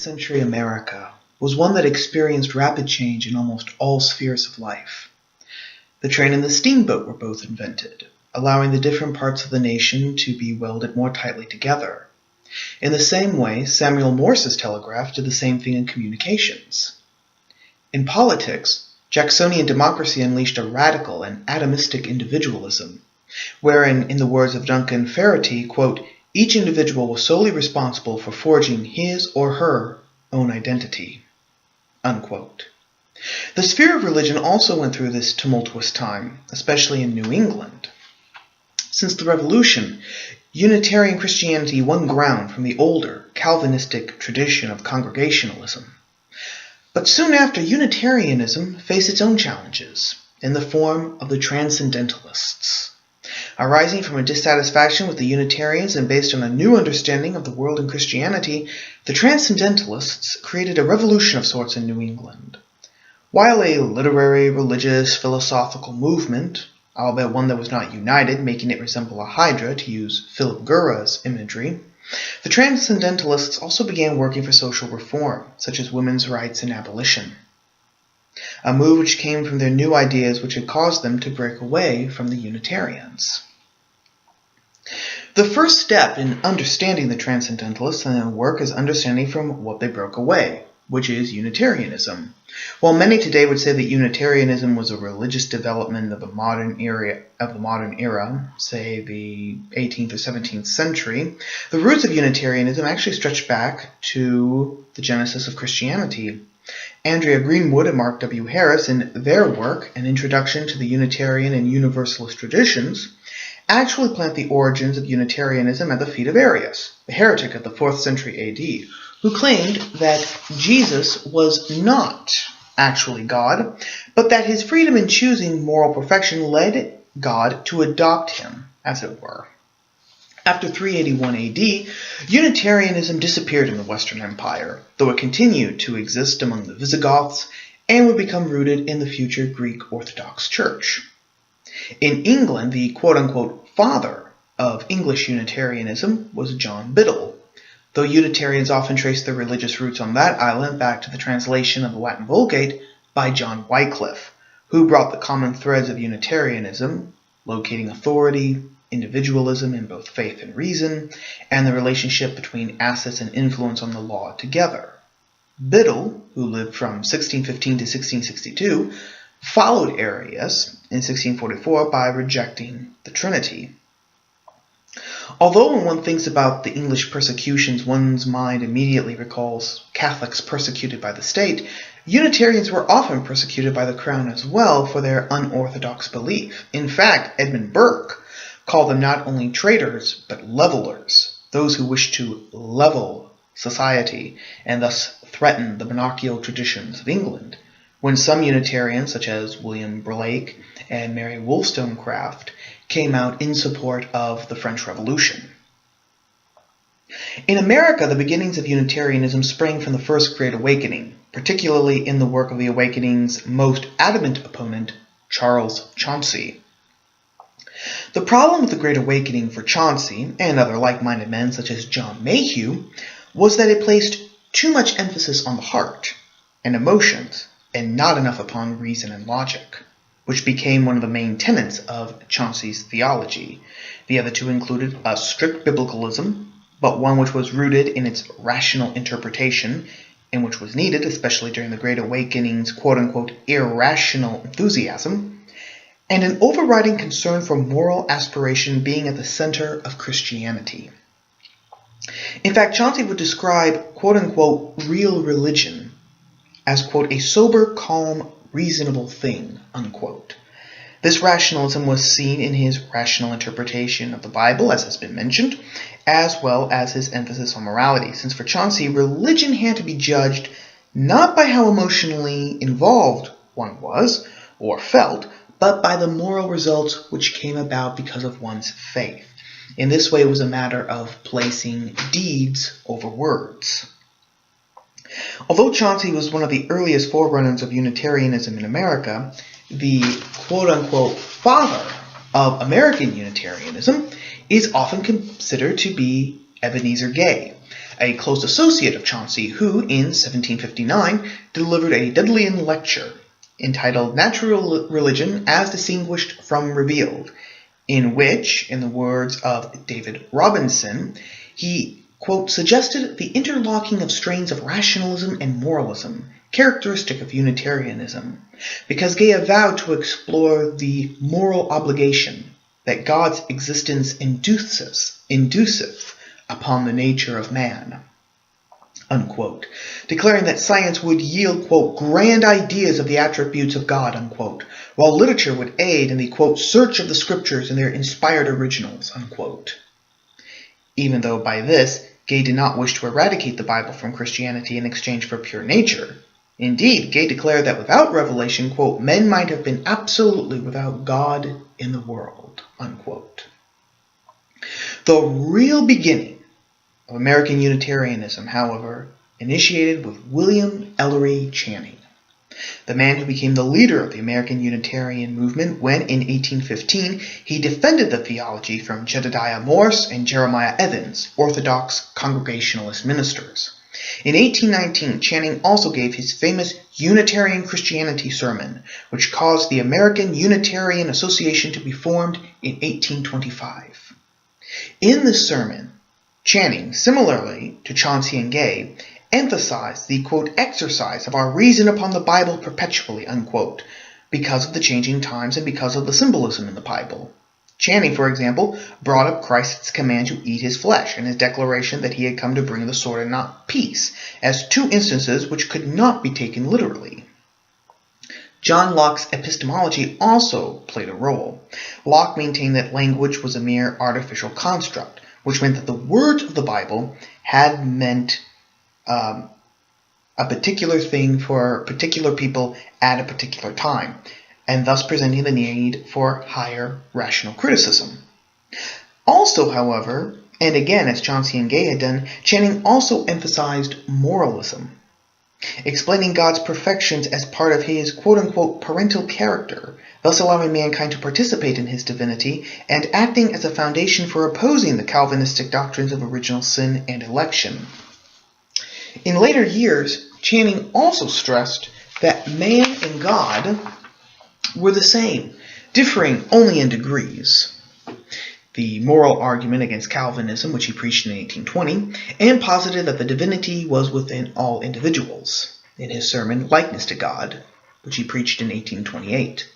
Century America was one that experienced rapid change in almost all spheres of life. The train and the steamboat were both invented, allowing the different parts of the nation to be welded more tightly together. In the same way, Samuel Morse's telegraph did the same thing in communications. In politics, Jacksonian democracy unleashed a radical and atomistic individualism, wherein, in the words of Duncan Faraday, quote, each individual was solely responsible for forging his or her own identity, unquote. The sphere of religion also went through this tumultuous time, especially in New England. Since the Revolution, Unitarian Christianity won ground from the older Calvinistic tradition of Congregationalism. But soon after, Unitarianism faced its own challenges in the form of the Transcendentalists. Arising from a dissatisfaction with the Unitarians and based on a new understanding of the world and Christianity, the Transcendentalists created a revolution of sorts in New England. While a literary, religious, philosophical movement, albeit one that was not united, making it resemble a hydra, to use Philip Gurra's imagery, the Transcendentalists also began working for social reform, such as women's rights and abolition. A move which came from their new ideas which had caused them to break away from the Unitarians. The first step in understanding the Transcendentalists and their work is understanding from what they broke away, which is Unitarianism. While many today would say that Unitarianism was a religious development of the modern era, say the 18th or 17th century, the roots of Unitarianism actually stretch back to the genesis of Christianity. Andrea Greenwood and Mark W. Harris, in their work, An Introduction to the Unitarian and Universalist Traditions, actually plant the origins of Unitarianism at the feet of Arius, the heretic of the 4th century AD, who claimed that Jesus was not actually God, but that his freedom in choosing moral perfection led God to adopt him, as it were. After 381 AD, Unitarianism disappeared in the Western Empire, though it continued to exist among the Visigoths and would become rooted in the future Greek Orthodox Church. In England, the quote-unquote father of English Unitarianism was John Biddle, though Unitarians often trace their religious roots on that island back to the translation of the Latin Vulgate by John Wycliffe, who brought the common threads of Unitarianism, locating authority, individualism in both faith and reason, and the relationship between assets and influence on the law together. Biddle, who lived from 1615 to 1662, followed Arius in 1644 by rejecting the Trinity. Although when one thinks about the English persecutions, one's mind immediately recalls Catholics persecuted by the state, Unitarians were often persecuted by the crown as well for their unorthodox belief. In fact, Edmund Burke called them not only traitors, but levelers, those who wished to level society and thus threaten the monarchical traditions of England, when some Unitarians, such as William Blake and Mary Wollstonecraft, came out in support of the French Revolution. In America, the beginnings of Unitarianism sprang from the First Great Awakening, particularly in the work of the Awakening's most adamant opponent, Charles Chauncey. The problem with the Great Awakening for Chauncey, and other like-minded men such as John Mayhew, was that it placed too much emphasis on the heart and emotions, and not enough upon reason and logic, which became one of the main tenets of Chauncey's theology. The other two included a strict biblicalism, but one which was rooted in its rational interpretation, and which was needed, especially during the Great Awakening's quote-unquote irrational enthusiasm, and an overriding concern for moral aspiration being at the center of Christianity. In fact, Chauncey would describe quote-unquote real religion as, quote, a sober, calm, reasonable thing, unquote. This rationalism was seen in his rational interpretation of the Bible, as has been mentioned, as well as his emphasis on morality, since for Chauncey, religion had to be judged not by how emotionally involved one was or felt, but by the moral results which came about because of one's faith. In this way, it was a matter of placing deeds over words. Although Chauncey was one of the earliest forerunners of Unitarianism in America, the quote-unquote father of American Unitarianism is often considered to be Ebenezer Gay, a close associate of Chauncey, who, in 1759, delivered a Dedleian lecture entitled Natural Religion as Distinguished from Revealed, in which, in the words of David Robinson, he, quote, suggested the interlocking of strains of rationalism and moralism, characteristic of Unitarianism, because Gay vowed to explore the moral obligation that God's existence induceth upon the nature of man, unquote, declaring that science would yield, quote, grand ideas of the attributes of God, unquote, while literature would aid in the, quote, search of the scriptures and their inspired originals, unquote. Even though by this, Gay did not wish to eradicate the Bible from Christianity in exchange for pure nature. Indeed, Gay declared that without revelation, quote, men might have been absolutely without God in the world, unquote. The real beginning of American Unitarianism, however, initiated with William Ellery Channing, the man who became the leader of the American Unitarian movement when, in 1815, he defended the theology from Jedediah Morse and Jeremiah Evans, Orthodox Congregationalist ministers. In 1819, Channing also gave his famous Unitarian Christianity sermon, which caused the American Unitarian Association to be formed in 1825. In this sermon, Channing, similarly to Chauncey and Gay, emphasized the, quote, exercise of our reason upon the Bible perpetually, unquote, because of the changing times and because of the symbolism in the Bible. Channing, for example, brought up Christ's command to eat his flesh and his declaration that he had come to bring the sword and not peace, as two instances which could not be taken literally. John Locke's epistemology also played a role. Locke maintained that language was a mere artificial construct, which meant that the words of the Bible had meant a particular thing for particular people at a particular time, and thus presenting the need for higher rational criticism. Also, however, and again as Chauncey and Gay had done, Channing also emphasized moralism, explaining God's perfections as part of his quote-unquote parental character, thus allowing mankind to participate in his divinity and acting as a foundation for opposing the Calvinistic doctrines of original sin and election. In later years, Channing also stressed that man and God were the same, differing only in degrees. The moral argument against Calvinism, which he preached in 1820, and posited that the divinity was within all individuals, in his sermon Likeness to God, which he preached in 1828.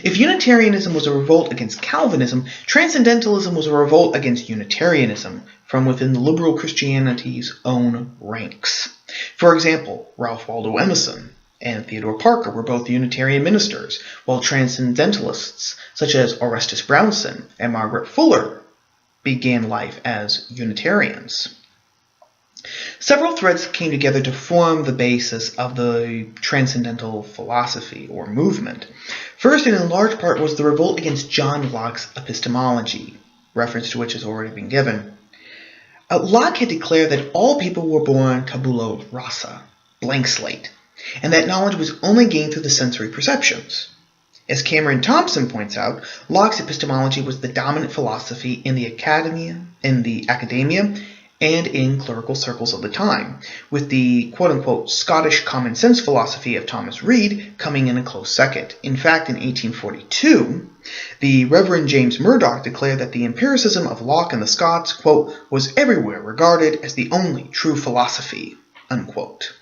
If Unitarianism was a revolt against Calvinism, Transcendentalism was a revolt against Unitarianism from within the liberal Christianity's own ranks. For example, Ralph Waldo Emerson and Theodore Parker were both Unitarian ministers, while Transcendentalists such as Orestes Brownson and Margaret Fuller began life as Unitarians. Several threads came together to form the basis of the transcendental philosophy or movement. First, and in large part, was the revolt against John Locke's epistemology, reference to which has already been given. Locke had declared that all people were born tabula rasa, blank slate, and that knowledge was only gained through the sensory perceptions. As Cameron Thompson points out, Locke's epistemology was the dominant philosophy in the academia and in clerical circles of the time, with the quote-unquote Scottish common sense philosophy of Thomas Reid coming in a close second. In fact, in 1842, the Reverend James Murdoch declared that the empiricism of Locke and the Scots, quote, was everywhere regarded as the only true philosophy, unquote.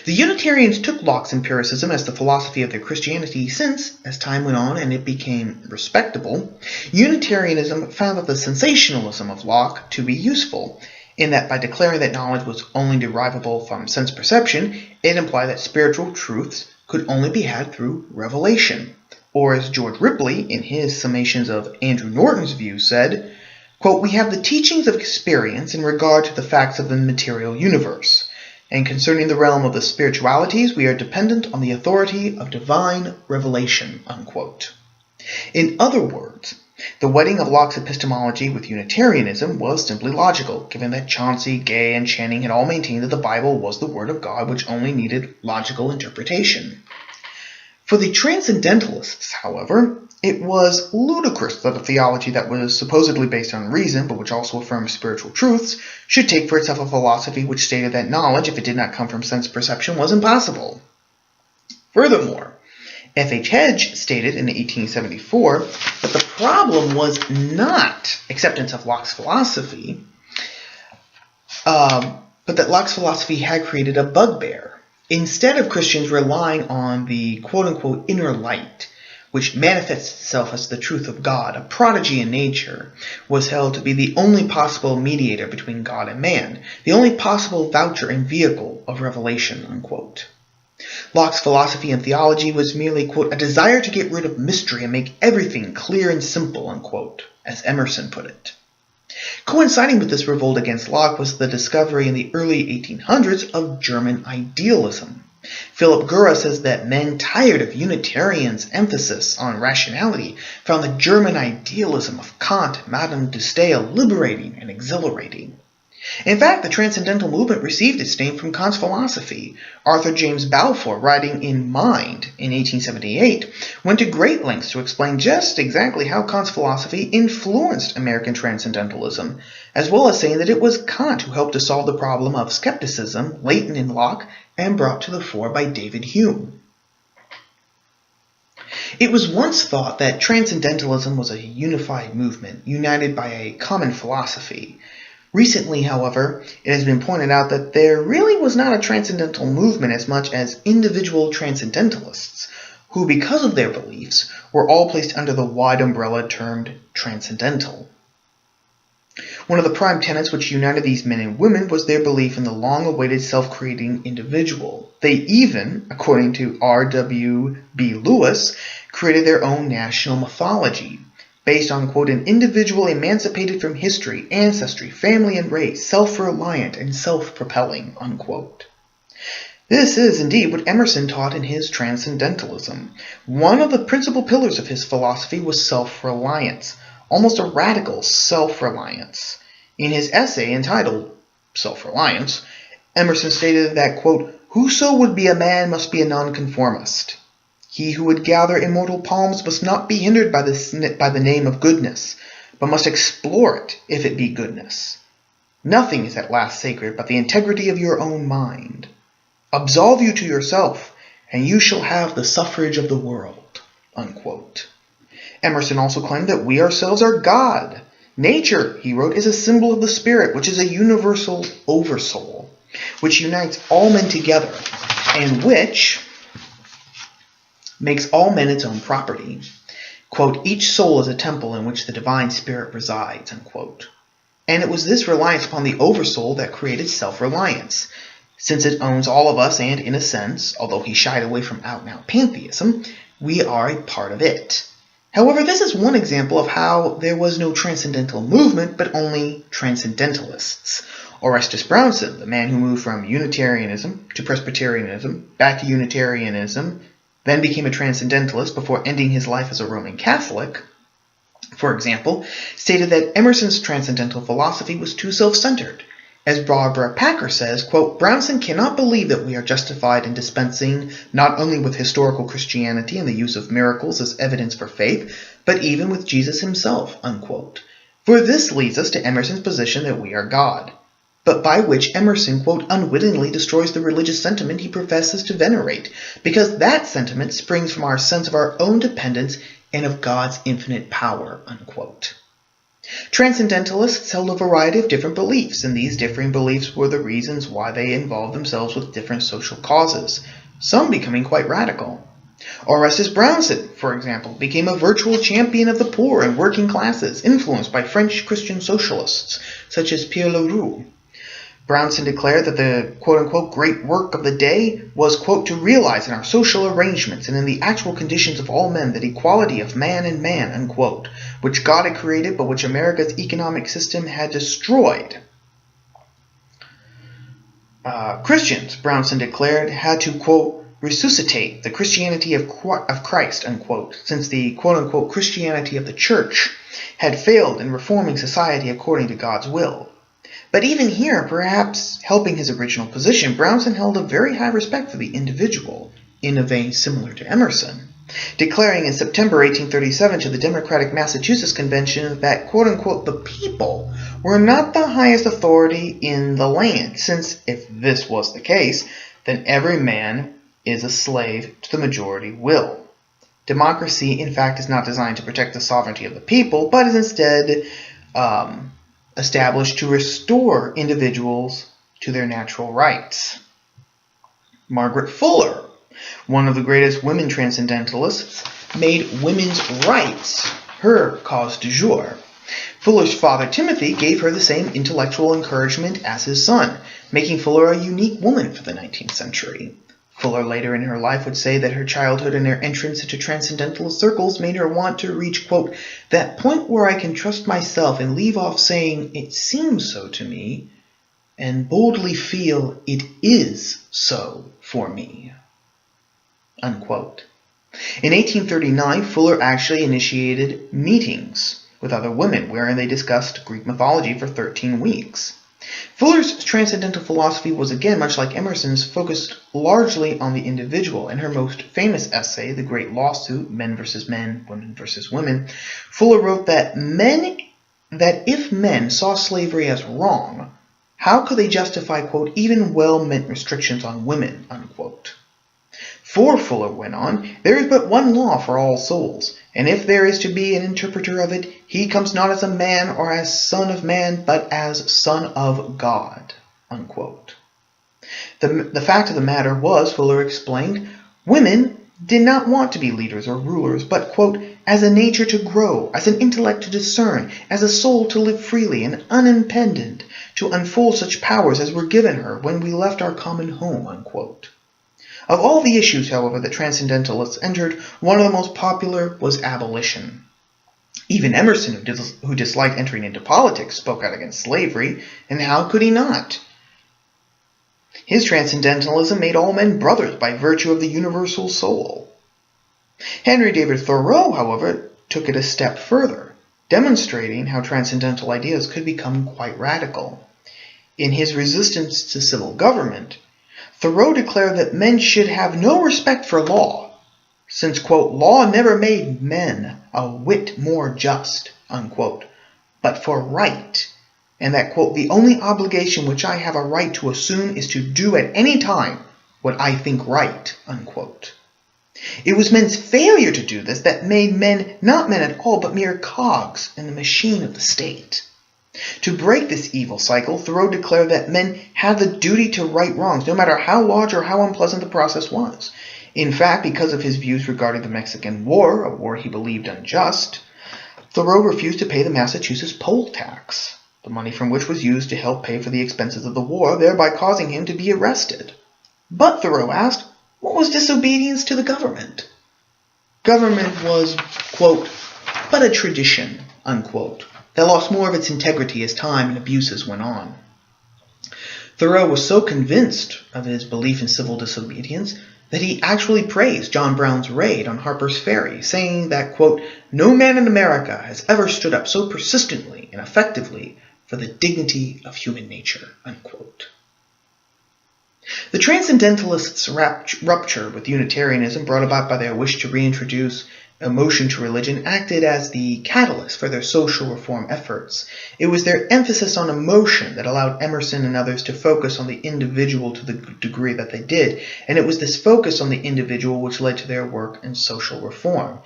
The Unitarians took Locke's empiricism as the philosophy of their Christianity since, as time went on and it became respectable, Unitarianism found that the sensationalism of Locke to be useful, in that by declaring that knowledge was only derivable from sense perception, it implied that spiritual truths could only be had through revelation. Or as George Ripley, in his summations of Andrew Norton's view, said, quote, we have the teachings of experience in regard to the facts of the material universe. And concerning the realm of the spiritualities, we are dependent on the authority of divine revelation, unquote. In other words, the wedding of Locke's epistemology with Unitarianism was simply logical, given that Chauncey, Gay, and Channing had all maintained that the Bible was the Word of God, which only needed logical interpretation. For the Transcendentalists, however, it was ludicrous that a theology that was supposedly based on reason, but which also affirmed spiritual truths, should take for itself a philosophy which stated that knowledge, if it did not come from sense perception, was impossible. Furthermore, F.H. Hedge stated in 1874 that the problem was not acceptance of Locke's philosophy, but that Locke's philosophy had created a bugbear. Instead of Christians relying on the quote-unquote inner light, which manifests itself as the truth of God, a prodigy in nature, was held to be the only possible mediator between God and man, the only possible voucher and vehicle of revelation, unquote. Locke's philosophy and theology was merely, quote, a desire to get rid of mystery and make everything clear and simple, unquote, as Emerson put it. Coinciding with this revolt against Locke was the discovery in the early 1800s of German idealism. Philip Gura says that men tired of Unitarians' emphasis on rationality found the German idealism of Kant and Madame de Stael liberating and exhilarating. In fact, the Transcendental movement received its name from Kant's philosophy. Arthur James Balfour, writing in Mind in 1878, went to great lengths to explain just exactly how Kant's philosophy influenced American Transcendentalism, as well as saying that it was Kant who helped to solve the problem of skepticism latent in Locke and brought to the fore by David Hume. It was once thought that Transcendentalism was a unified movement, united by a common philosophy. Recently, however, it has been pointed out that there really was not a transcendental movement as much as individual transcendentalists, who, because of their beliefs, were all placed under the wide umbrella termed transcendental. One of the prime tenets which united these men and women was their belief in the long-awaited self-creating individual. They even, according to R.W.B. Lewis, created their own national mythology, based on, quote, an individual emancipated from history, ancestry, family, and race, self-reliant and self-propelling, unquote. This is indeed what Emerson taught in his Transcendentalism. One of the principal pillars of his philosophy was self-reliance, almost a radical self-reliance. In his essay entitled Self-Reliance, Emerson stated that, quote, whoso would be a man must be a nonconformist. He who would gather immortal palms must not be hindered by the name of goodness, but must explore it if it be goodness. Nothing is at last sacred but the integrity of your own mind. Absolve you to yourself, and you shall have the suffrage of the world, unquote. Emerson also claimed that we ourselves are God. Nature, he wrote, is a symbol of the spirit, which is a universal oversoul, which unites all men together, and which makes all men its own property. Quote, each soul is a temple in which the divine spirit resides, unquote. And it was this reliance upon the oversoul that created self-reliance. Since it owns all of us and, in a sense, although he shied away from out-and-out pantheism, we are a part of it. However, this is one example of how there was no transcendental movement, but only transcendentalists. Orestes Brownson, the man who moved from Unitarianism to Presbyterianism, back to Unitarianism, then became a Transcendentalist before ending his life as a Roman Catholic, for example, stated that Emerson's transcendental philosophy was too self-centered. As Barbara Packer says, quote, Brownson cannot believe that we are justified in dispensing not only with historical Christianity and the use of miracles as evidence for faith, but even with Jesus himself, unquote. For this leads us to Emerson's position that we are God, but by which Emerson, quote, unwittingly destroys the religious sentiment he professes to venerate, because that sentiment springs from our sense of our own dependence and of God's infinite power, unquote. Transcendentalists held a variety of different beliefs, and these differing beliefs were the reasons why they involved themselves with different social causes, some becoming quite radical. Orestes Brownson, for example, became a virtual champion of the poor and working classes, influenced by French Christian socialists, such as Pierre Leroux. Brownson declared that the quote-unquote great work of the day was, quote, to realize in our social arrangements and in the actual conditions of all men that equality of man and man, unquote, which God had created but which America's economic system had destroyed. Christians, Brownson declared, had to, quote, resuscitate the Christianity of Christ, unquote, since the quote-unquote Christianity of the church had failed in reforming society according to God's will. But even here, perhaps helping his original position, Brownson held a very high respect for the individual, in a vein similar to Emerson. declaring in September 1837 to the Democratic Massachusetts Convention that, quote-unquote, the people were not the highest authority in the land, since if this was the case, then every man is a slave to the majority will. Democracy, in fact, is not designed to protect the sovereignty of the people, but is instead established to restore individuals to their natural rights. Margaret Fuller, one of the greatest women transcendentalists, made women's rights her cause du jour. Fuller's father, Timothy, gave her the same intellectual encouragement as his son, making Fuller a unique woman for the 19th century. Fuller later in her life would say that her childhood and her entrance into transcendentalist circles made her want to reach, quote, that point where I can trust myself and leave off saying, it seems so to me, and boldly feel it is so for me, unquote. In 1839, Fuller actually initiated meetings with other women wherein they discussed Greek mythology for 13 weeks. Fuller's transcendental philosophy was again, much like Emerson's, focused largely on the individual. In her most famous essay, The Great Lawsuit, Men versus Men, Women versus Women, Fuller wrote that if men saw slavery as wrong, how could they justify, quote, even well-meant restrictions on women, unquote. For, Fuller went on, there is but one law for all souls, and if there is to be an interpreter of it, he comes not as a man or as son of man, but as son of God, unquote. The fact of the matter was, Fuller explained, women did not want to be leaders or rulers, but, quote, as a nature to grow, as an intellect to discern, as a soul to live freely and unimpeded, to unfold such powers as were given her when we left our common home, unquote. Of all the issues, however, that Transcendentalists entered, one of the most popular was abolition. Even Emerson, who disliked entering into politics, spoke out against slavery, and how could he not? His Transcendentalism made all men brothers by virtue of the universal soul. Henry David Thoreau, however, took it a step further, demonstrating how transcendental ideas could become quite radical. In his resistance to civil government, Thoreau declared that men should have no respect for law, since, quote, law never made men a whit more just, unquote, but for right, and that, quote, the only obligation which I have a right to assume is to do at any time what I think right, unquote. It was men's failure to do this that made men not men at all, but mere cogs in the machine of the state. To break this evil cycle, Thoreau declared that men had the duty to right wrongs, no matter how large or how unpleasant the process was. In fact, because of his views regarding the Mexican War, a war he believed unjust, Thoreau refused to pay the Massachusetts poll tax, the money from which was used to help pay for the expenses of the war, thereby causing him to be arrested. But, Thoreau asked, what was disobedience to the government? Government was, quote, but a tradition, unquote, that lost more of its integrity as time and abuses went on. Thoreau was so convinced of his belief in civil disobedience that he actually praised John Brown's raid on Harper's Ferry, saying that, quote, no man in America has ever stood up so persistently and effectively for the dignity of human nature, unquote. The Transcendentalists' rupture with Unitarianism, brought about by their wish to reintroduce emotion to religion, acted as the catalyst for their social reform efforts. It was their emphasis on emotion that allowed Emerson and others to focus on the individual to the degree that they did, and it was this focus on the individual which led to their work in social reform.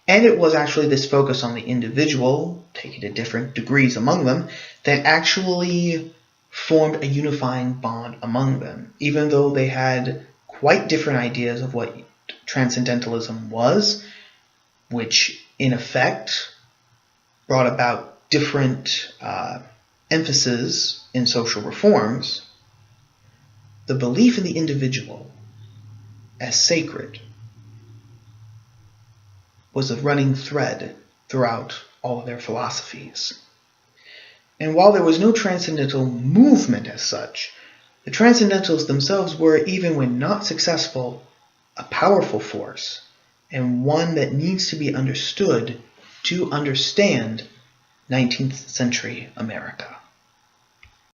And it was actually this focus on the individual, taken to different degrees among them, that actually formed a unifying bond among them, even though they had quite different ideas of what Transcendentalism was, which in effect brought about different emphasis in social reforms. The belief in the individual as sacred was a running thread throughout all of their philosophies. And while there was no transcendental movement as such, the Transcendentalists themselves were, even when not successful, a powerful force, and one that needs to be understood to understand 19th century America.